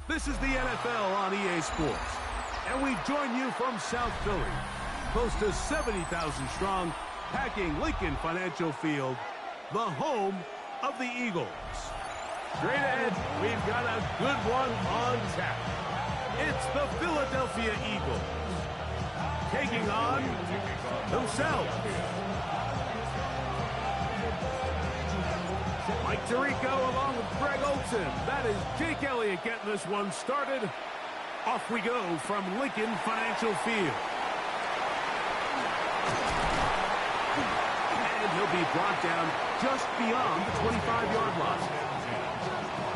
This is the NFL on EA Sports, and we join you from South Philly, close to 70,000 strong, packing Lincoln Financial Field, the home of the Eagles. Straight ahead, we've got a good one on tap. It's the Philadelphia Eagles taking on themselves. Mike Tirico along with Greg Olson. That is Jake Elliott getting this one started. Off we go from Lincoln Financial Field. And he'll be brought down just beyond the 25-yard line.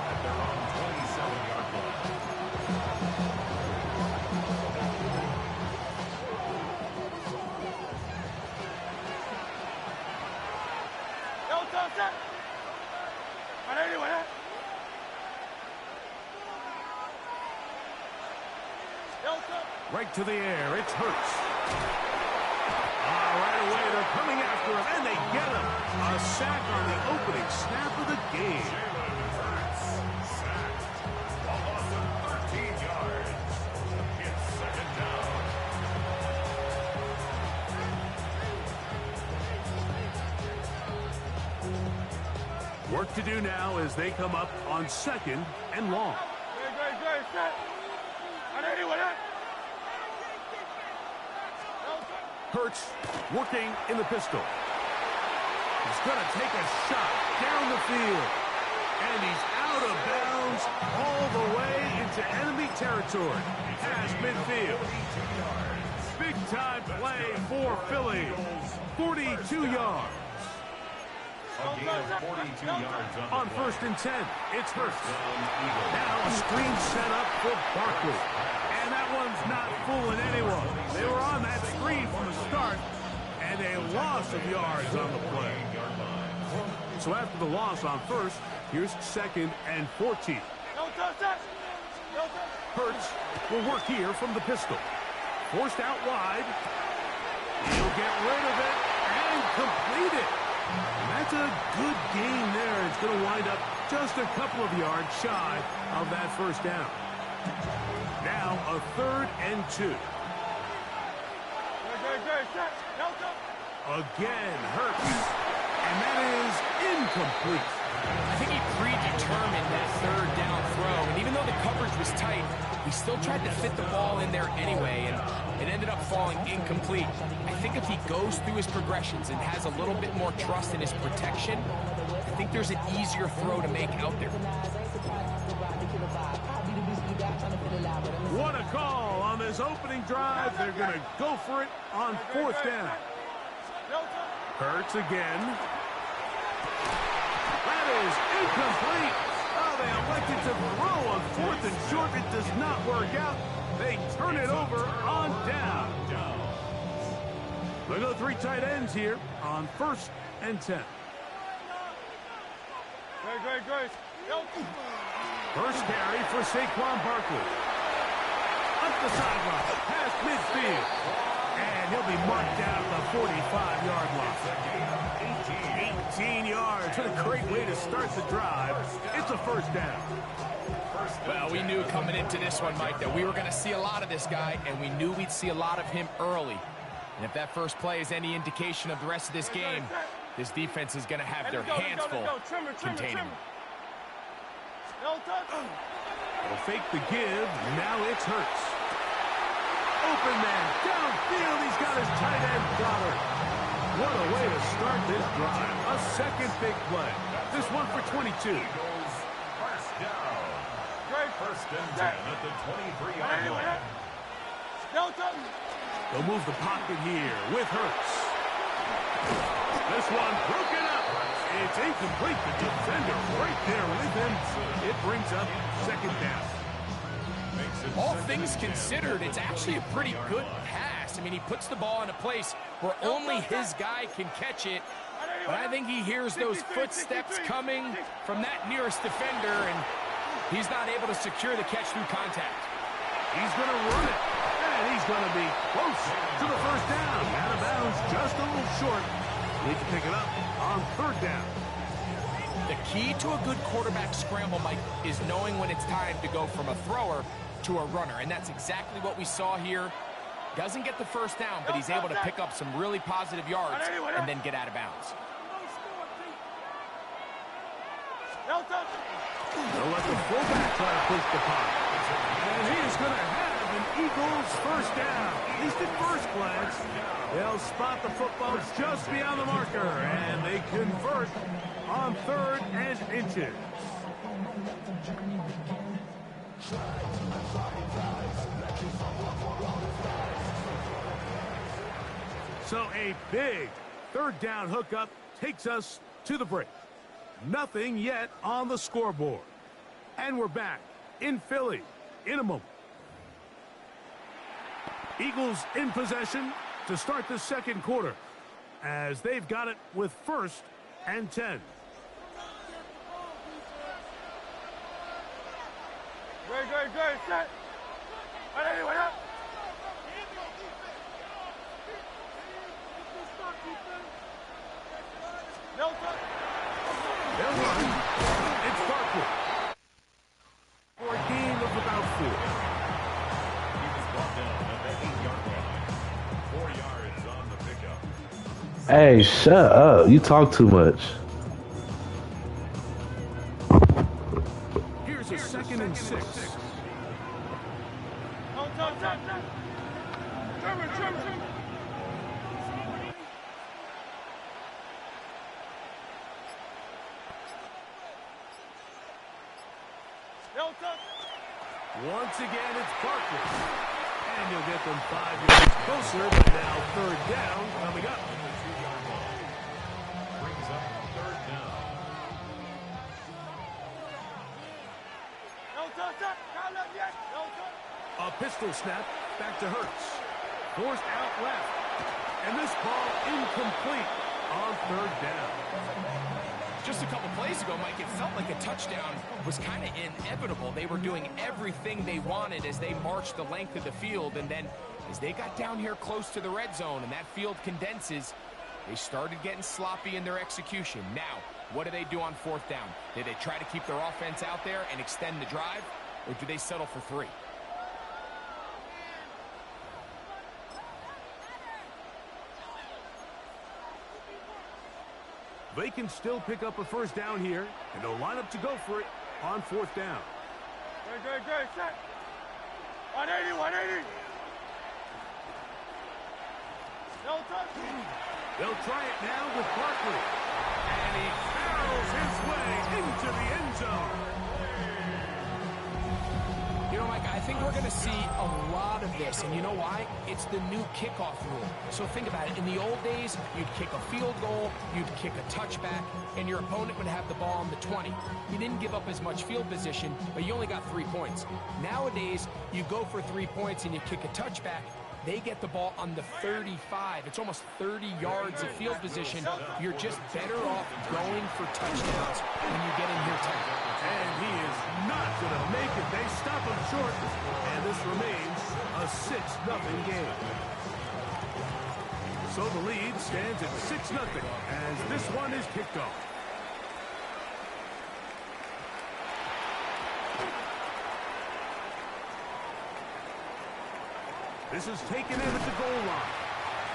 At their own 27-yard line. Right to the air, it's Hurts. Right away, they're coming after him, and they get him. A sack on the opening snap of the game. Sacked. A loss of 13 yards. It's second down. Work to do now as they come up on second and long. Hurts working in the pistol. He's going to take a shot down the field. And he's out of bounds all the way into enemy territory. Past midfield. Big-time play for Philly. 42 yards. A gain of 42 yards on first and 10. It's Hurts. Now a screen set up for Barkley. And that one's not fooling anyone. They were on that screen from the start, and a loss of yards on the play. So after the loss on first, here's second and 14. Hurts will work here from the pistol. Forced out wide. He'll get rid of it and complete it. And that's a good game there. It's going to wind up just a couple of yards shy of that first down. Now a third and 2. Again, Hurts. And that is incomplete. I think he predetermined that third down throw. And even though the coverage was tight, he still tried to fit the ball in there anyway. And it ended up falling incomplete. I think if he goes through his progressions and has a little bit more trust in his protection, I think there's an easier throw to make out there. What a call on this opening drive. They're going to go for it on fourth down. Hurts again. That is incomplete. Oh, they elected to throw on fourth and short. It does not work out. They turn it over on down. They go three tight ends here on first and 10. First carry for Saquon Barkley. Up the sideline, past midfield. And he'll be marked down at the 45-yard line. 18 yards. What a great way to start the drive. It's a first down. Well, we knew coming into this one, Mike, that we were going to see a lot of this guy, and we knew we'd see a lot of him early. And if that first play is any indication of the rest of this game, this defense is going to have their hands full containing him. They'll fake the give. Now it's Hurts. Open man downfield. He's got his tight end covered. What a way to start this drive. A second big play. This one for 22. First down. First and 10 at the 23-yard line. They'll move the pocket here with Hurts. This one broken up. It's incomplete. The defender right there with him. It brings up second down. All things considered, it's actually a pretty good pass. I mean, he puts the ball in a place where only his guy can catch it. But I think he hears those footsteps coming from that nearest defender, and he's not able to secure the catch through contact. He's going to run it, and he's going to be close to the first down. Out of bounds, just a little short. Need to pick it up on third down. The key to a good quarterback scramble, Mike, is knowing when it's time to go from a thrower to a runner, and that's exactly what we saw here. Doesn't get the first down, but he's able to pick up some really positive yards and then get out of bounds. They'll let the fullback try to push the punt. And he is going to have an Eagles first down. At least at first glance. They'll spot the football just beyond the marker, and they convert on 3rd and inches. So a big 3rd down hookup takes us to the break. Nothing yet on the scoreboard. And we're back in Philly in a moment. Eagles in possession to start the second quarter as they've got it with 1st and 10. Good, set. Anyway, up. No touch. They'll run. It's Barkley. For a gain of about 4. He was brought down at the 8-yard line. 4 yards on the pickup. Hey, shut up. You talk too much. Here's a 2nd and 6. No touch. Trimmer. Once again, it's Barkley. And you'll get them 5 yards closer, but now 3rd down coming up. Brings up 3rd down. No touch. Not left yet. No touch. A pistol snap back to Hurts. Forced out left. And this ball incomplete on 3rd down. Just a couple plays ago, Mike, it felt like a touchdown was kind of inevitable. They were doing everything they wanted as they marched the length of the field, and then as they got down here close to the red zone and that field condenses, they started getting sloppy in their execution. Now, what do they do on 4th down? Do they try to keep their offense out there and extend the drive, or do they settle for 3? They can still pick up a 1st down here, and they'll line up to go for it on 4th down. Good, set. 180. No touch. They'll try it now with Barkley. And he barrels his way into the end zone. You know, Mike, I think we're going to see a lot of this, and you know why? It's the new kickoff rule. So think about it. In the old days, you'd kick a field goal, you'd kick a touchback, and your opponent would have the ball on the 20. You didn't give up as much field position, but you only got 3 points. Nowadays, you go for 3 points and you kick a touchback, they get the ball on the 35. It's almost 30 yards of field position. You're just better off going for touchdowns when you get in here tight. And he is not going to make it. They stop him short, and this remains a 6-0 game. So the lead stands at 6-0 as this one is kicked off. This is taken in at the goal line.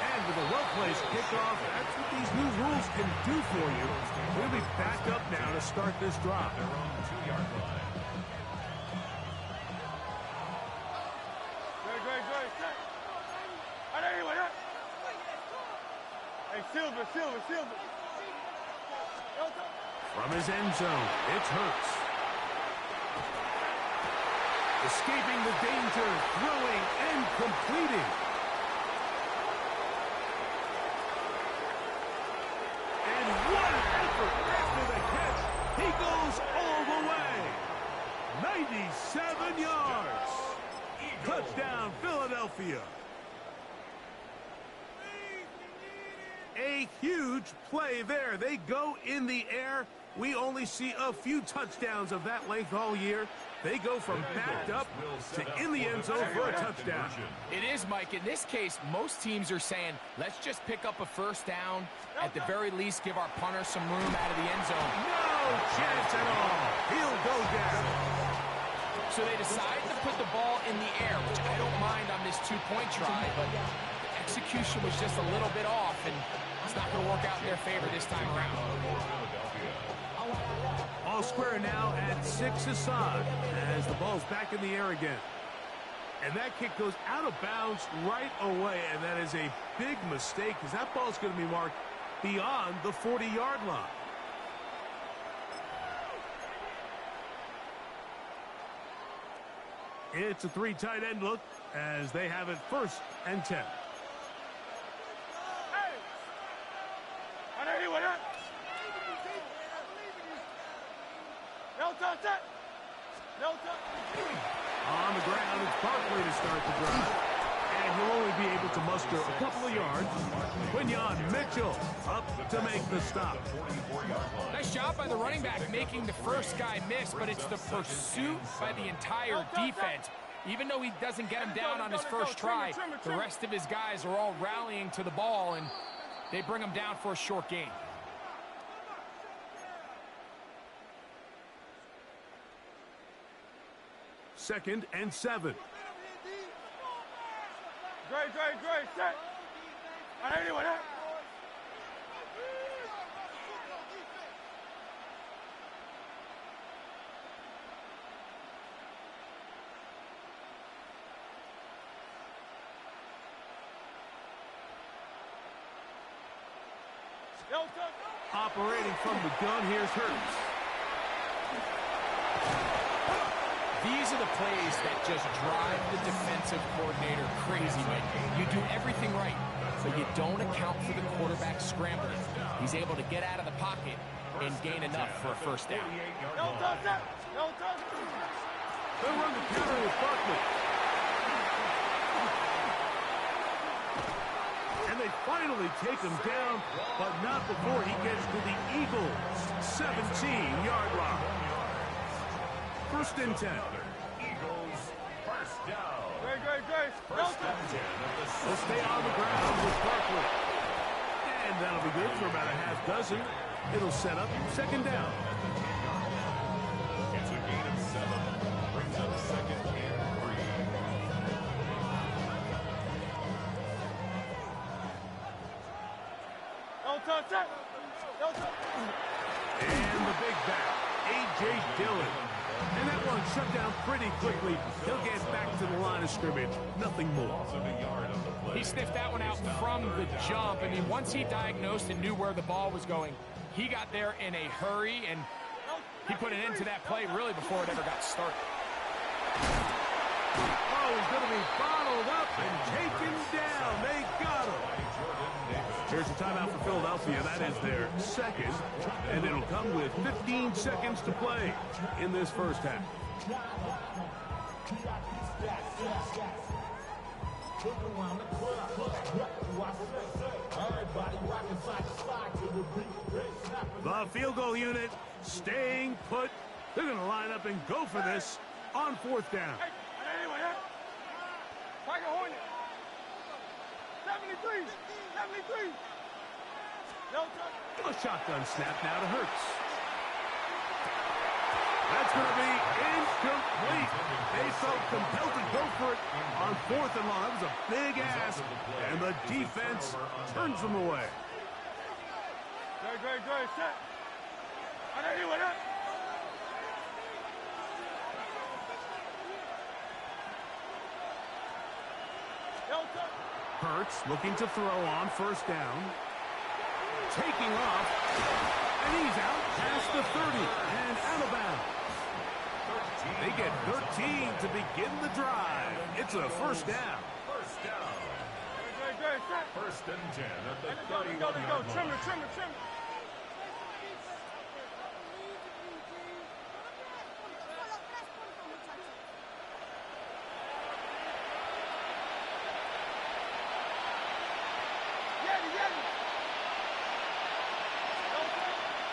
And with a well-placed kickoff, that's what these new rules can do for you. We'll be back up now to start this drive. They're on the 2-yard line. Good, set. Anyway, up. Hey, Silver. No touch. From his end zone, it's Hurts. Escaping the danger, throwing and completing. And what an effort after the catch. He goes all the way. 97 yards. Touchdown, Philadelphia. A huge play there. They go in the air. We only see a few touchdowns of that length all year. They go from backed up to in the end zone for a touchdown. It is, Mike. In this case, most teams are saying, let's just pick up a 1st down. At the very least, give our punter some room out of the end zone. No! chance at all. He'll go down. So they decide to put the ball in the air, which I don't mind on this two-point try, but the execution was just a little bit off, and it's not going to work out in their favor this time around. All square now at 6 aside as the ball's back in the air again. And that kick goes out of bounds right away, and that is a big mistake because that ball's going to be marked beyond the 40-yard line. It's a 3 tight end look as they have it 1st and 10. On the ground, it's Barkley to start the drive. And he'll only be able to muster a couple of yards. Quinyon Mitchell up to make the stop. Nice job by the running back making the first guy miss, but it's the pursuit by the entire defense. Even though he doesn't get him down on his first try, the rest of his guys are all rallying to the ball, and they bring him down for a short gain. Second and 7. Great, set. Anyone, Operating from the gun, here's Hurts. These are the plays that just drive the defensive coordinator crazy, man. You do everything right, but you don't account for the quarterback scrambling. He's able to get out of the pocket and gain enough for a first down. No touch. They'll run the counter with Barkley. And they finally take him down, but not before he gets to the Eagles' 17-yard line. 1st and 10. Eagles, first down. Great. First and 10 of the They'll stay on the ground with Barkley. And that'll be good for about a half dozen. It'll set up 2nd down. It's a gain of 7. Brings up 2nd and 3. No touch. And the big back, A.J. Dillon. And that one shut down pretty quickly. He'll get back to the line of scrimmage. Nothing more. He sniffed that one out from the jump. I mean, once he diagnosed and knew where the ball was going, he got there in a hurry, and he put an end to that play really before it ever got started. Oh, he's going to be bottled up and taken down. They got him. Here's a timeout for Philadelphia. That is their 2nd, and it'll come with 15 seconds to play in this first half. The field goal unit staying put. They're going to line up and go for this on 4th down. Tiger Hornet. 73. No touch. A shotgun snap now to Hurts. That's going to be incomplete. They felt compelled to go for it on 4th and long. That was a big ask, and the defense turns them away. Great, set. Anyone, no touch. Hurts looking to throw on 1st down. Taking off, and he's out past the 30 and out of bounds. They get 13 to begin the drive. It's a 1st down. First down. Great, set. 1st and 10 at the Let's go. 31-yard line. Trim.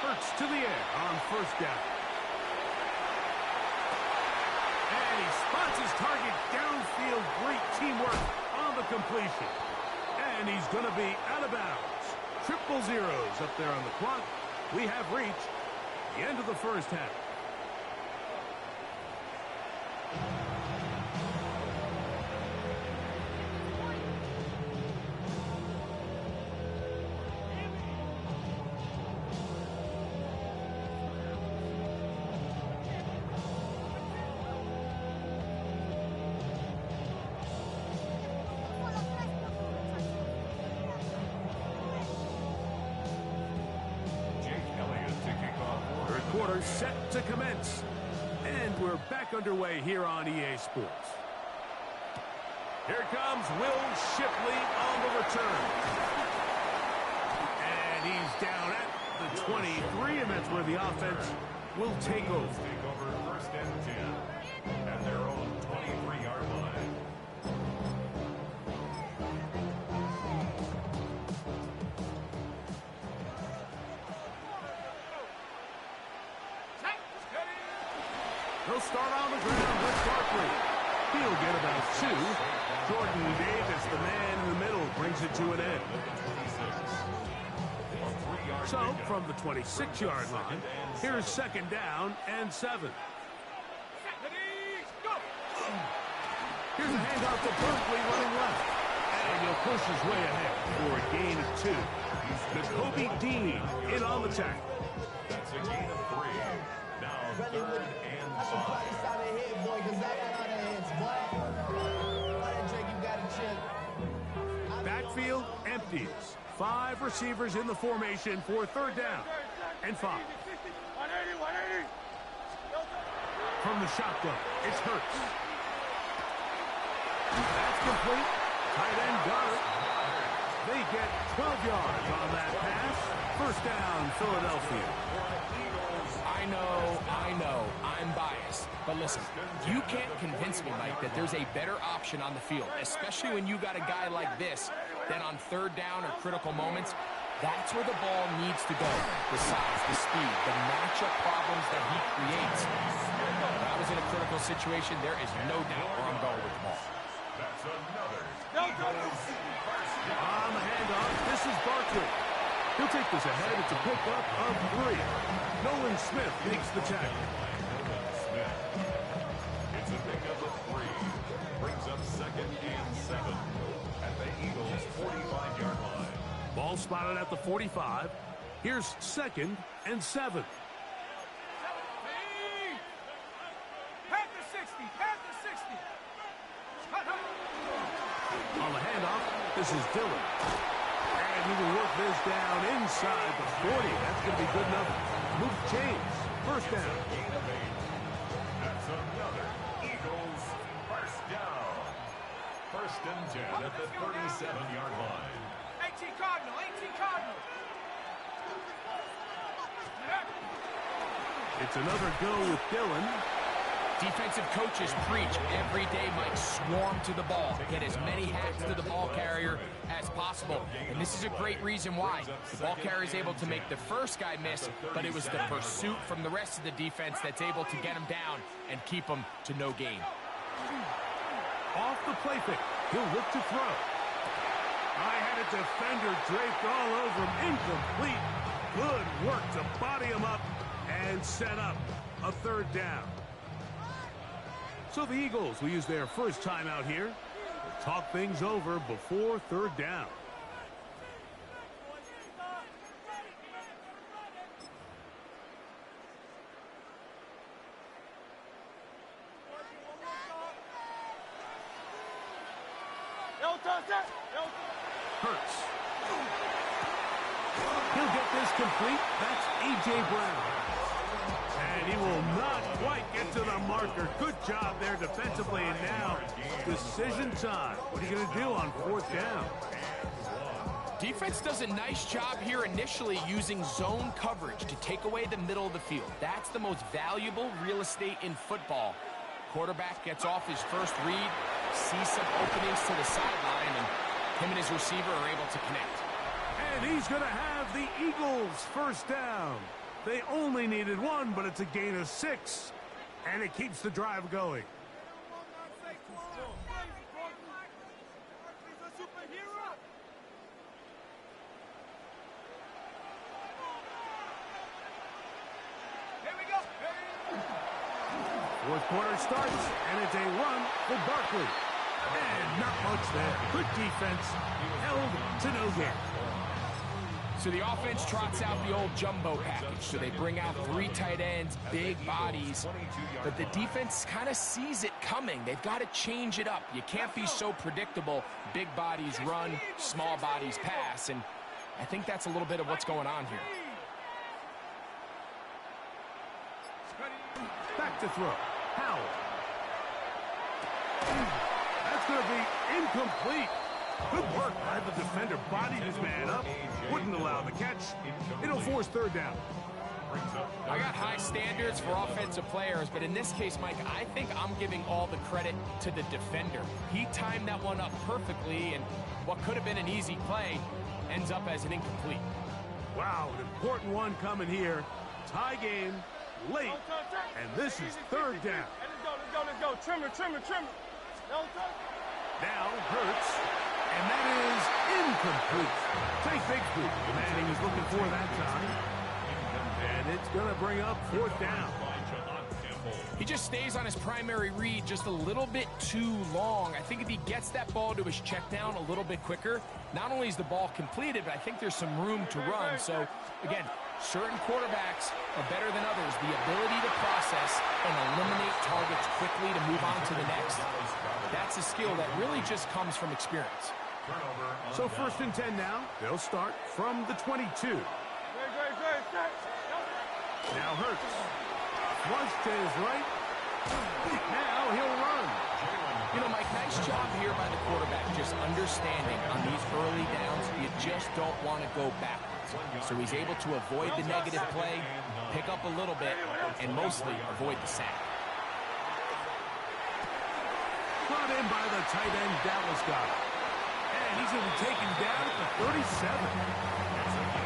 Hurts to the air on 1st down. And he spots his target downfield. Great teamwork on the completion. And he's going to be out of bounds. 000 up there on the clock. We have reached The end of the first half. Quarter set to commence. And we're back underway here on EA Sports. Here comes Will Shipley on the return. And he's down at the 23, and that's where the offense will take over. Take over first and 10 at their own 23-yard line. He'll start on the ground with Barkley. He'll get about 2. Jordan Davis, the man in the middle, brings it to an end. So, from the 26-yard line, here's second down and 7. Here's a handoff to Barkley running left. And he'll push his way ahead for a gain of 2. Nakobe Dean in on the tackle. That's a gain of 3. Now third and 5. Backfield empties. 5 receivers in the formation for third down and 5. 180. From the shotgun, it's Hurts. That's complete. Tight end got it. They get 12 yards on that pass. First down, Philadelphia. I know, I'm biased. But listen, you can't convince me, Mike, that there's a better option on the field, especially when you got a guy like this, that on third down or critical moments, that's where the ball needs to go. The size, the speed, the matchup problems that he creates. If I was in a critical situation, there is no doubt where I'm going with the ball. That's another. On the handoff, this is Barkley. He'll take this ahead. It's a pickup of 3. Nolan Smith makes the tackle. Smith. It's a pickup of 3. Brings up second and 7 at the Eagles' 45-yard line. Ball spotted at the 45. Here's second and 7. Pass the 60. On the handoff, this is Dillon. And he will work this down inside the 40. That's going to be good enough. Move change. First down. Gain of 8. That's another Eagles first down. First and 10 at the 37-yard line. 18 Cardinal. It's another go with Dillon. Defensive coaches preach every day, Mike, swarm to the ball. Get as many hacks to the ball carrier as possible. And this is a great reason why. The ball carrier is able to make the first guy miss, but it was the pursuit from the rest of the defense that's able to get him down and keep him to no gain. Off the play pick. He'll look to throw. I had a defender draped all over him. Incomplete. Good work to body him up and set up a third down. So the Eagles will use their first time out here to talk things over before third down. Hurts. He'll get this complete. That's A.J. Brown. And he will not quite get to the marker. Good job there defensively. And now, decision time. What are you going to do on fourth down? Defense does a nice job here initially using zone coverage to take away the middle of the field. That's the most valuable real estate in football. Quarterback gets off his first read, sees some openings to the sideline, and him and his receiver are able to connect. And he's going to have the Eagles first down. They only needed 1, but it's a gain of 6. And it keeps the drive going. Fourth quarter starts, and it's a run for Barkley. And not much there. Good defense, held to no gain. So the offense trots out the old jumbo package. So they bring out 3 tight ends, big bodies. But the defense kind of sees it coming. They've got to change it up. You can't be so predictable. Big bodies run, small bodies pass. And I think that's a little bit of what's going on here. Back to throw. Howell. That's going to be incomplete. Good work by the defender. Bodied his man up. Wouldn't allow the catch. It'll force third down. I got high standards for offensive players, but in this case, Mike, I think I'm giving all the credit to the defender. He timed that one up perfectly, and what could have been an easy play ends up as an incomplete. Wow, an important one coming here. Tie game, late, and this is third down. Let's go. Trimmer. Now Hurts, and that is incomplete. Take Bigsby. Manning is looking for that time. And it's going to bring up fourth down. He just stays on his primary read just a little bit too long. I think if he gets that ball to his check down a little bit quicker, not only is the ball completed, but I think there's some room to run. So, again, certain quarterbacks are better than others. The ability to process and eliminate targets quickly to move on to the next. That's a skill that really just comes from experience. So first and 10 now. They'll start from the 22. Now Hurts. Flush to his right. Now he'll run. You know, Mike, nice job here by the quarterback, just understanding on these early downs, you just don't want to go backwards. So he's able to avoid the negative play, pick up a little bit, and mostly avoid the sack. Brought in by the tight end, Dallas Goedert. And he's going to be taken down at the 37.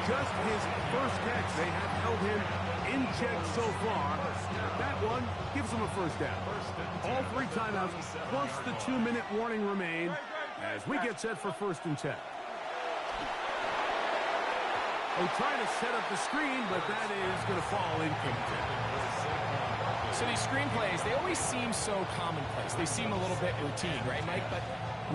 Just his first catch. They have held him in check so far. That one gives him a first down. All 3 timeouts plus the 2-minute warning remain as we get set for first and 10. They try to set up the screen, but that is going to fall incomplete. So these screen plays, they always seem so commonplace. They seem a little bit routine, right, Mike? But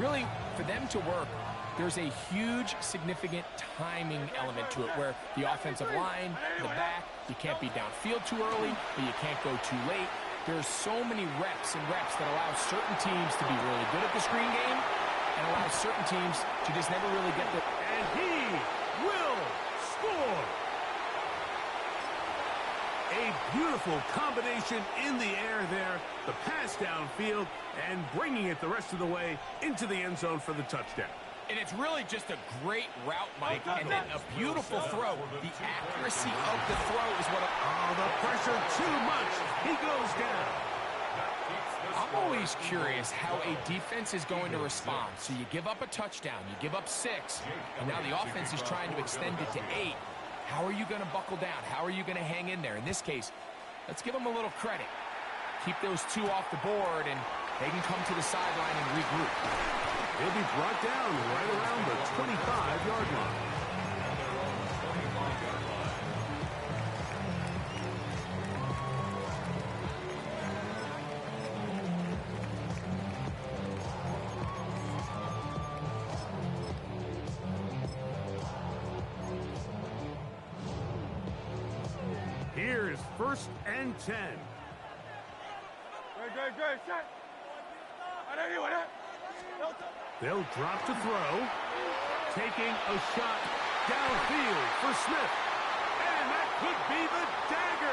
really, for them to work, there's a huge, significant timing element to it where the offensive line, the back, you can't be downfield too early, but you can't go too late. There's so many reps that allow certain teams to be really good at the screen game and allow certain teams to just never really get the... And he will score! A beautiful combination in the air there. The pass downfield and bringing it the rest of the way into the end zone for the touchdown. And it's really just a great route, Mike, and then a beautiful throw. The accuracy of the throw is what... Oh, the pressure too much. He goes down. I'm always curious how a defense is going to respond. So you give up a touchdown, you give up 6, and now the offense is trying to extend it to 8. How are you going to buckle down? How are you going to hang in there? In this case, let's give them a little credit. Keep those 2 off the board, and they can come to the sideline and regroup. He'll be brought down right around the 25-yard line. Here's first and 10. Great, set. They'll drop to throw. Taking a shot downfield for Smith. And that could be the dagger.